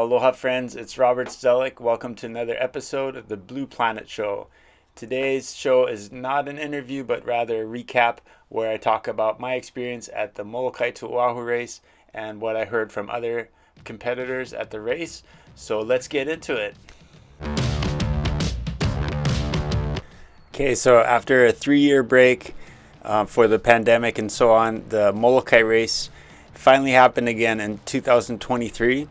Well, aloha, friends. It's Robert Stehlik. Welcome to another episode of the Blue Planet Show. Today's show is not an interview, but rather a recap where I talk about my experience at the Molokai to Oahu Race and what I heard from other competitors at the race. So let's get into it. Okay, so after a 3-year break for the pandemic and so on, the Molokai race finally happened again in 2023.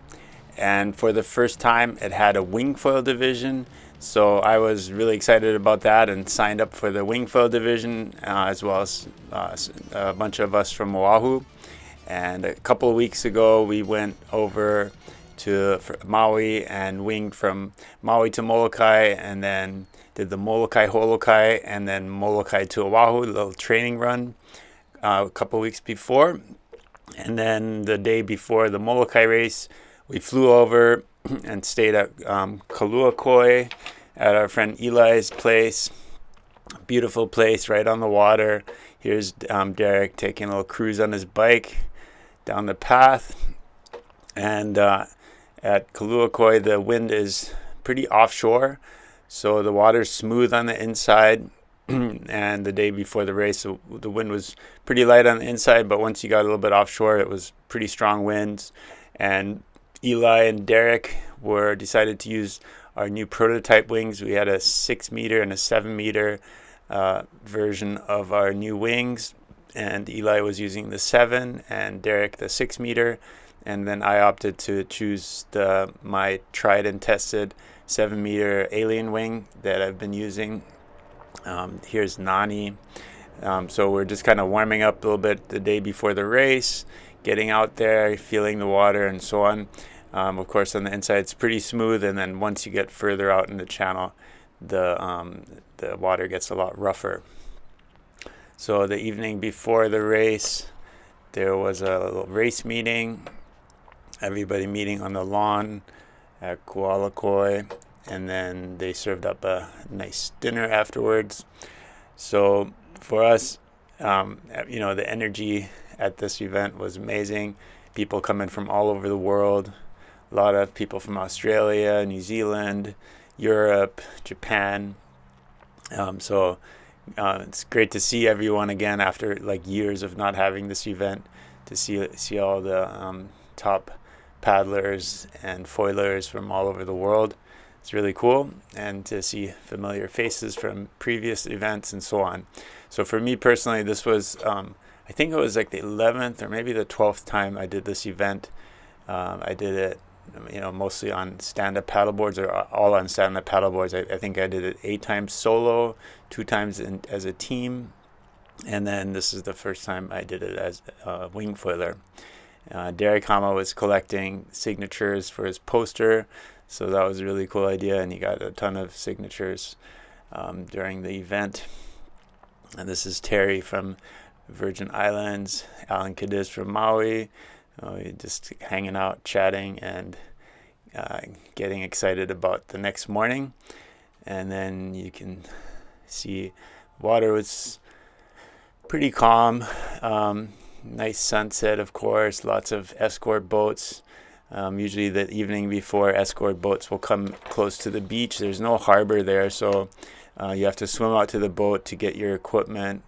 And for the first time, it had a Wingfo division. So I was really excited about that and signed up for the Wingfo division, as well as a bunch of us from Oahu. And a couple of weeks ago, we went over to Maui and winged from Maui to Molokai, and then did the Molokai Holokai and then Molokai to Oahu, a little training run a couple of weeks before. And then the day before the Molokai race, we flew over and stayed at Kaluakoi at our friend Eli's place. Beautiful place right on the water. Here's Derek taking a little cruise on his bike down the path. And at Kaluakoi, the wind is pretty offshore, so the water's smooth on the inside. And the day before the race, the wind was pretty light on the inside, but once you got a little bit offshore, it was pretty strong winds. And Eli and Derek decided to use our new prototype wings. We had a 6-meter and a 7-meter version of our new wings, and Eli was using the 7 and Derek the 6-meter. And then I opted to choose my tried and tested 7-meter alien wing that I've been using. Here's Nani. So we're just kind of warming up a little bit the day before the race, getting out there, feeling the water and so on. Of course, on the inside it's pretty smooth, and then once you get further out in the channel, the water gets a lot rougher. So the evening before the race, there was a little race meeting. Everybody meeting on the lawn at Kualakoi, and then they served up a nice dinner afterwards. So for us, the energy at this event was amazing. People coming from all over the world, a lot of people from Australia, New Zealand, Europe, Japan. So it's great to see everyone again after like years of not having this event, to see all the top paddlers and foilers from all over the world. It's really cool, and to see familiar faces from previous events and so on. So for me personally, this was I think it was like the 11th or maybe the 12th time I did this event. I did it mostly on stand-up paddleboards, or all on stand-up paddleboards. I think I did it 8 times solo, 2 times as a team, and then this is the first time I did it as a wing foiler. Derek Hama was collecting signatures for his poster, so that was a really cool idea, and he got a ton of signatures during the event. And this is Terry from Virgin Islands, Alan Cadiz from Maui, just hanging out, chatting, and getting excited about the next morning. And then you can see water was pretty calm. Nice sunset, of course, lots of escort boats. Usually the evening before, escort boats will come close to the beach. There's no harbor there, so you have to swim out to the boat to get your equipment.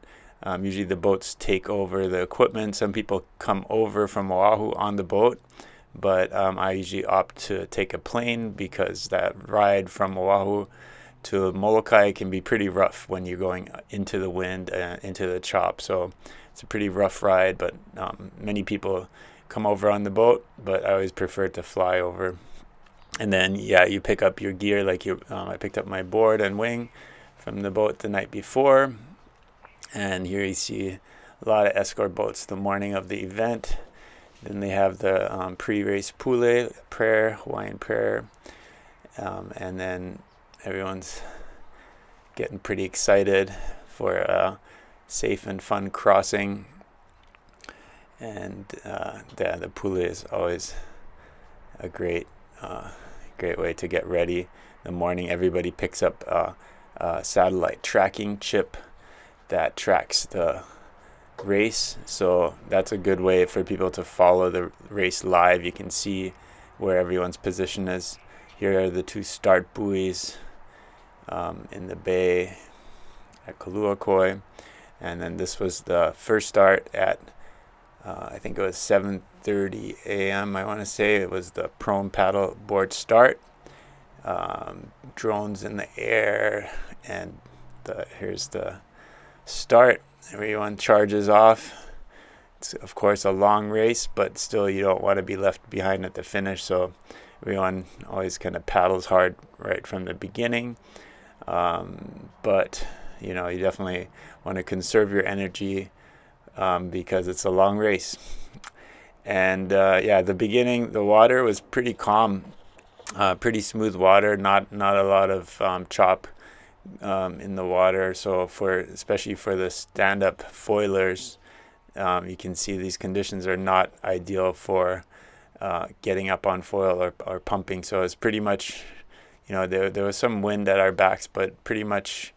Usually the boats take over the equipment. Some people come over from Oahu on the boat, but I usually opt to take a plane, because that ride from Oahu to Molokai can be pretty rough when you're going into the wind, into the chop. So it's a pretty rough ride, but many people come over on the boat, but I always prefer to fly over. And then, you pick up your gear. I picked up my board and wing from the boat the night before. And here you see a lot of escort boats the morning of the event. Then they have the pre-race pule, prayer, Hawaiian prayer. And then everyone's getting pretty excited for a safe and fun crossing. And the pule is always a great way to get ready. In the morning, everybody picks up a satellite tracking chip that tracks the race. So that's a good way for people to follow the race live. You can see where everyone's position is. Here are the two start buoys in the bay at Kaluakoi, and then this was the first start at I think it was 7:30 a.m. I want to say it was the prone paddle board start. Drones in the air, and here's the start. Everyone charges off. It's of course a long race, but still you don't want to be left behind at the finish, so everyone always kind of paddles hard right from the beginning. But you definitely want to conserve your energy because it's a long race. And the beginning, the water was pretty calm, pretty smooth water, not a lot of chop in the water. So especially for the stand-up foilers, you can see these conditions are not ideal for getting up on foil or pumping. So it's pretty much, there was some wind at our backs, but pretty much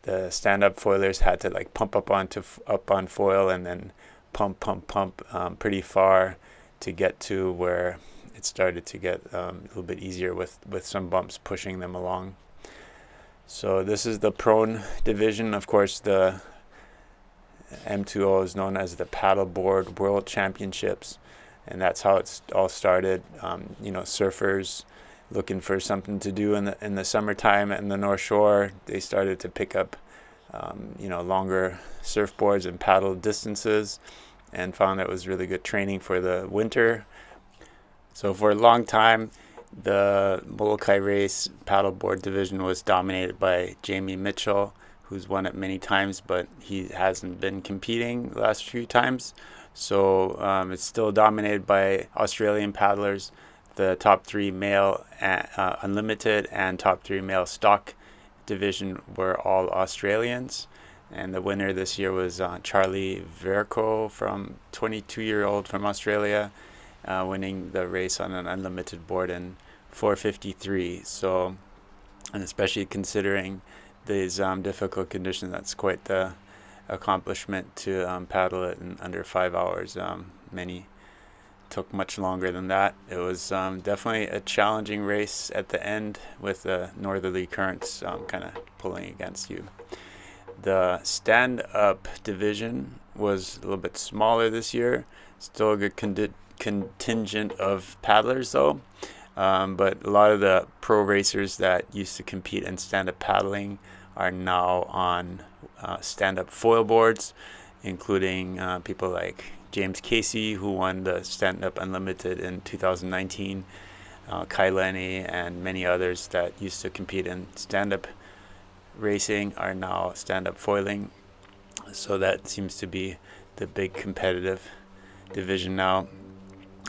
the stand-up foilers had to like pump up on foil and then pump pretty far to get to where it started to get a little bit easier with some bumps pushing them along. So this is the prone division. Of course, the M2O is known as the Paddleboard World Championships, and that's how it's all started. Surfers looking for something to do in the summertime in the North Shore, they started to pick up longer surfboards and paddle distances, and found it was really good training for the winter. So for a long time, the Molokai Race paddleboard division was dominated by Jamie Mitchell, who's won it many times, but he hasn't been competing the last few times. So it's still dominated by Australian paddlers. The top three male unlimited and top three male stock division were all Australians. And the winner this year was Charlie Verco, 22-year-old from Australia, winning the race on an unlimited board in 4:53. So, and especially considering these difficult conditions, that's quite the accomplishment to paddle it in under 5 hours. Many took much longer than that. It was definitely a challenging race at the end with the northerly currents kind of pulling against you. The stand-up division was a little bit smaller this year. Still a good contingent of paddlers though. But a lot of the pro racers that used to compete in stand-up paddling are now on stand-up foil boards, including people like James Casey, who won the Stand-Up Unlimited in 2019, Kai Lenny, and many others that used to compete in stand-up racing are now stand-up foiling. So that seems to be the big competitive division now.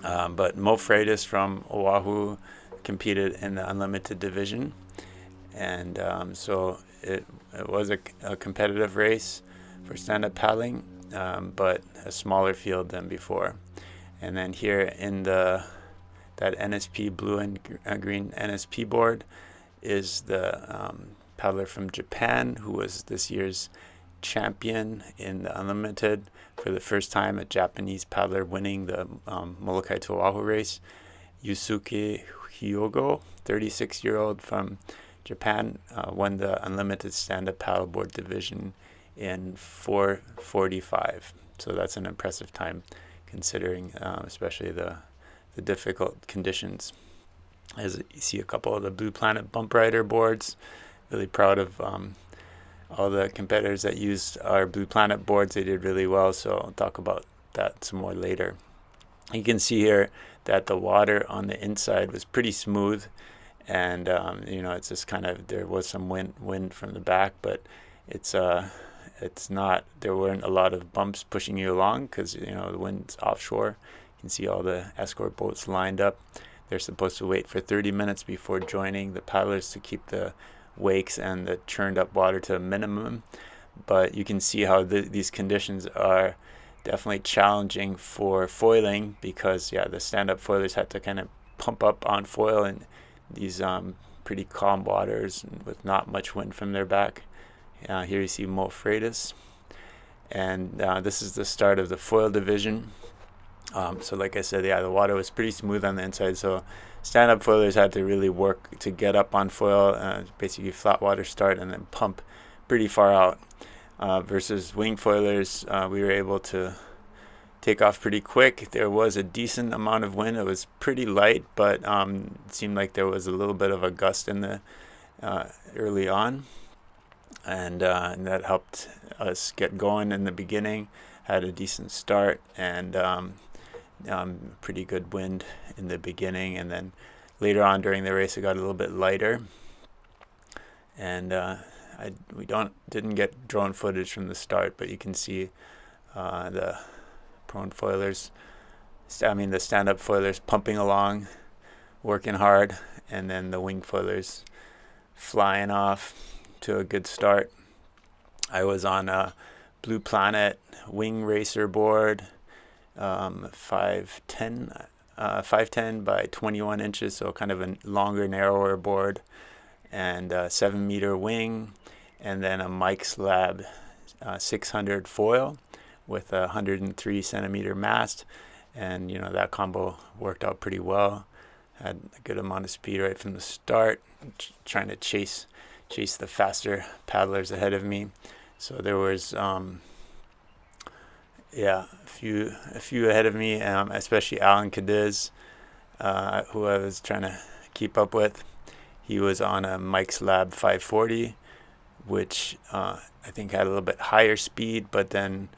But Mo Freitas from Oahu competed in the Unlimited division. And so it was a competitive race for stand-up paddling. But a smaller field than before. And then here in that NSP blue and green NSP board is the paddler from Japan, who was this year's champion in the Unlimited for the first time, a Japanese paddler winning the Molokai to Oahu race. Yusuke Hyogo, 36-year-old from Japan, won the Unlimited stand-up paddleboard division in 4:45. So that's an impressive time considering especially the difficult conditions. As you see a couple of the Blue Planet Bump Rider boards, really proud of all the competitors that used our Blue Planet boards. They did really well, so I'll talk about that some more later. You can see here that the water on the inside was pretty smooth, and it's just kind of, there was some wind from the back, but it's not, there weren't a lot of bumps pushing you along because the wind's offshore. You can see all the escort boats lined up. They're supposed to wait for 30 minutes before joining the paddlers to keep the wakes and the churned up water to a minimum. But you can see how these conditions are definitely challenging for foiling because the stand-up foilers had to kind of pump up on foil in these pretty calm waters with not much wind from their back. Here you see Mo Freitas, and this is the start of the foil division. So like I said, the water was pretty smooth on the inside, so stand-up foilers had to really work to get up on foil, basically flat water start and then pump pretty far out. Versus wing foilers, we were able to take off pretty quick. There was a decent amount of wind. It was pretty light, but it seemed like there was a little bit of a gust in the early on, and that helped us get going in the beginning. Had a decent start and pretty good wind in the beginning, and then later on during the race it got a little bit lighter, and we didn't get drone footage from the start, but you can see the prone foilers, the stand-up foilers pumping along, working hard, and then the wing foilers flying off to a good start. I was on a Blue Planet wing racer board, 510 by 21 inches, so kind of a longer, narrower board, and a 7-meter wing, and then a Mike's Lab 600 foil with a 103 centimeter mast, and that combo worked out pretty well. Had a good amount of speed right from the start, trying to chase the faster paddlers ahead of me. So there was a few ahead of me, especially Alan Cadiz, who I was trying to keep up with. He was on a Mike's Lab 540, which I think had a little bit higher speed, but then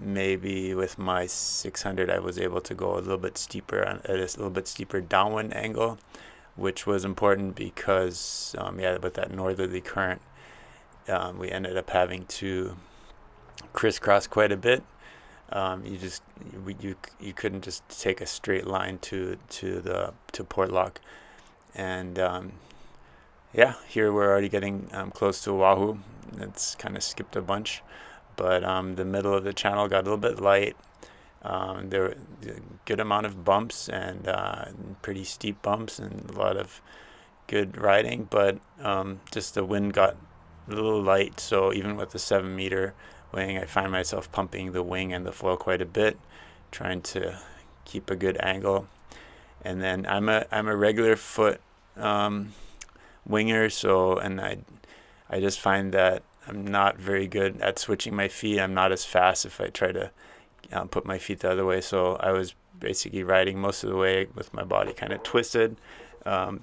maybe with my 600 I was able to go a little bit steeper at a little bit steeper downwind angle, which was important because with that northerly current, we ended up having to crisscross quite a bit. You couldn't just take a straight line to Portlock, and here we're already getting close to Oahu. It's kind of skipped a bunch, but the middle of the channel got a little bit light. There were a good amount of bumps and pretty steep bumps and a lot of good riding, but just the wind got a little light, so even with the 7-meter wing, I find myself pumping the wing and the foil quite a bit, trying to keep a good angle. And then I'm a regular foot winger, and I just find that I'm not very good at switching my feet. I'm not as fast if I try to put my feet the other way. So I was basically riding most of the way with my body kind of twisted, my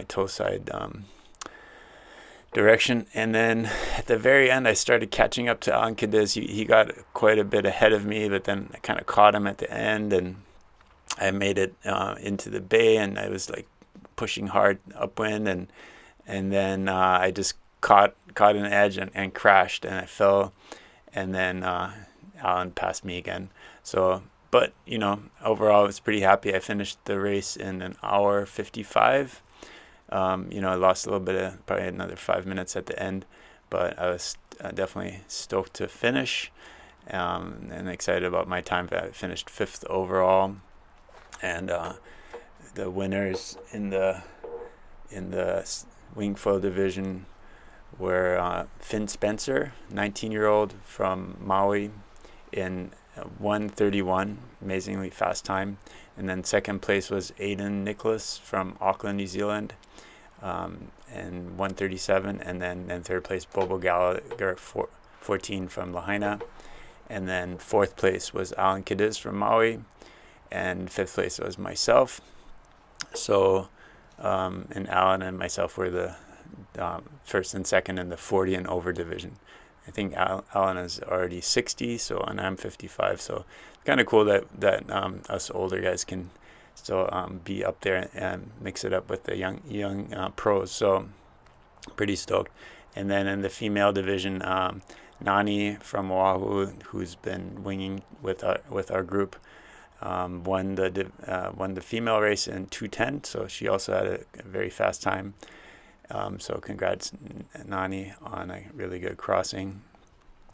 toe side direction. And then at the very end, I started catching up to Alan Cadiz. He got quite a bit ahead of me, but then I kind of caught him at the end, and I made it into the bay, and I was like pushing hard upwind, and then I just caught an edge and crashed, and I fell, and then Alan passed me again. So, but overall I was pretty happy. I finished the race in an hour 55. I lost a little bit of probably another 5 minutes at the end, but I was definitely stoked to finish, and excited about my time. I finished 5th overall, and the winners in the Wingfo division were Finn Spencer, 19-year-old from Maui, in 1:31, amazingly fast time. And then second place was Aidan Nicholas from Auckland, New Zealand, and 1:37. And then third place, Bobo Gallagher, 14 from Lahaina. And then fourth place was Alan Cadiz from Maui, and fifth place was myself. So, and Alan and myself were the first and second in the 40 and over division. I think Alan is already 60, and I'm 55. So kind of cool that us older guys can still be up there and mix it up with the young pros. So pretty stoked. And then in the female division, Nani from Oahu, who's been winging with our group, won the female race in 2:10. So she also had a very fast time. So congrats, Nani, on a really good crossing.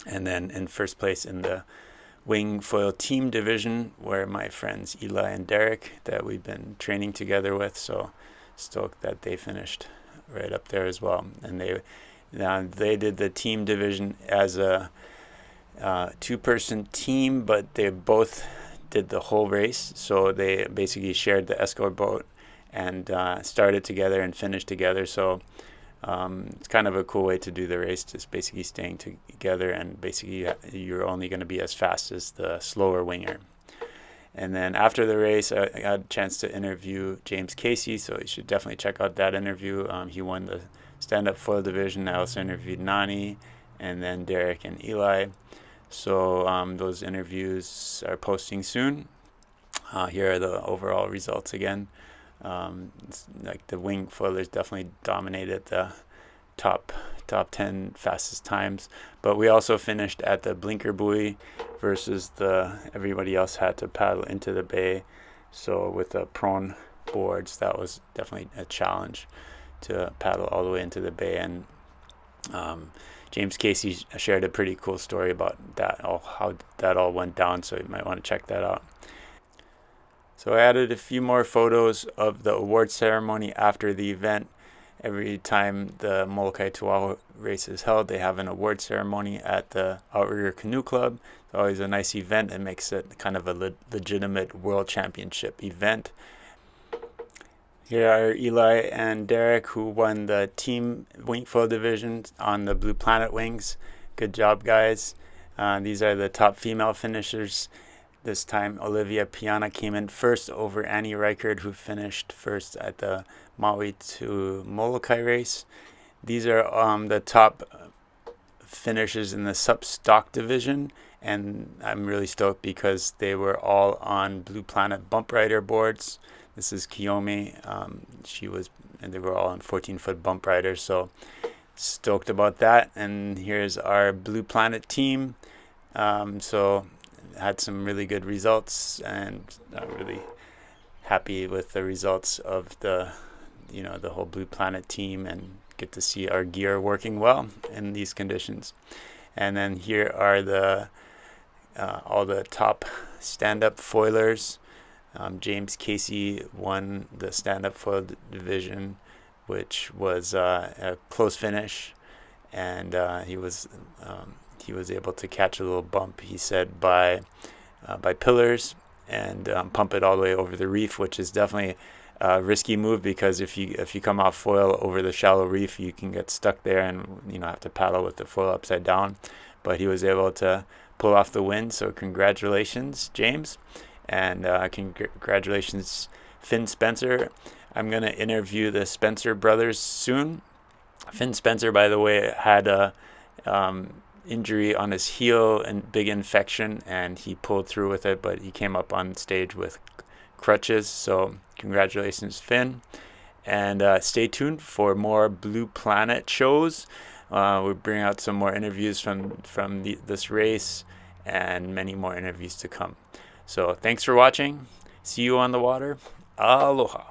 And then in first place in the wing foil team division were my friends Eli and Derek that we've been training together with. So stoked that they finished right up there as well. And they did the team division as a two-person team, but they both did the whole race. So they basically shared the escort boat and started together and finished together. So it's kind of a cool way to do the race, just basically staying together, and basically you're only going to be as fast as the slower winger. And then after the race, I had a chance to interview James Casey, so you should definitely check out that interview. He won the stand-up foil division. I also interviewed Nani, and then Derek and Eli. So those interviews are posting soon. Here are the overall results again. Like the wing foilers definitely dominated the top 10 fastest times, but we also finished at the blinker buoy versus everybody else had to paddle into the bay. So with the prone boards, that was definitely a challenge to paddle all the way into the bay. And James Casey shared a pretty cool story about that, how that all went down, so you might want to check that out. So I added a few more photos of the award ceremony after the event. Every time the Molokai to Oahu race is held, they have an award ceremony at the Outrigger Canoe Club. It's always a nice event. It makes it kind of a legitimate world championship event. Here are Eli and Derek, who won the team Wingfo division on the Blue Planet wings. Good job, guys. These are the top female finishers. This time, Olivia Piana came in first over Annie Reichard, who finished first at the Maui to Molokai race. These are the top finishers in the sub stock division, and I'm really stoked because they were all on Blue Planet bump rider boards. This is Kiyomi. They were all on 14-foot bump riders, so stoked about that. And here's our Blue Planet team. So had some really good results, and I'm really happy with the results of the whole Blue Planet team, and get to see our gear working well in these conditions. And then here are all the top stand-up foilers. James Casey won the stand-up foil division, which was a close finish, and he was able to catch a little bump, he said, by pillars, and pump it all the way over the reef, which is definitely a risky move, because if you come off foil over the shallow reef, you can get stuck there and have to paddle with the foil upside down. But he was able to pull off the win, so congratulations, James, and congratulations, Finn Spencer. I'm going to interview the Spencer brothers soon. Finn Spencer, by the way, had a injury on his heel and big infection, and he pulled through with it, but he came up on stage with crutches. So congratulations, Finn, and stay tuned for more Blue Planet shows. We'll bring out some more interviews from this race, and many more interviews to come. So thanks for watching. See you on the water. Aloha.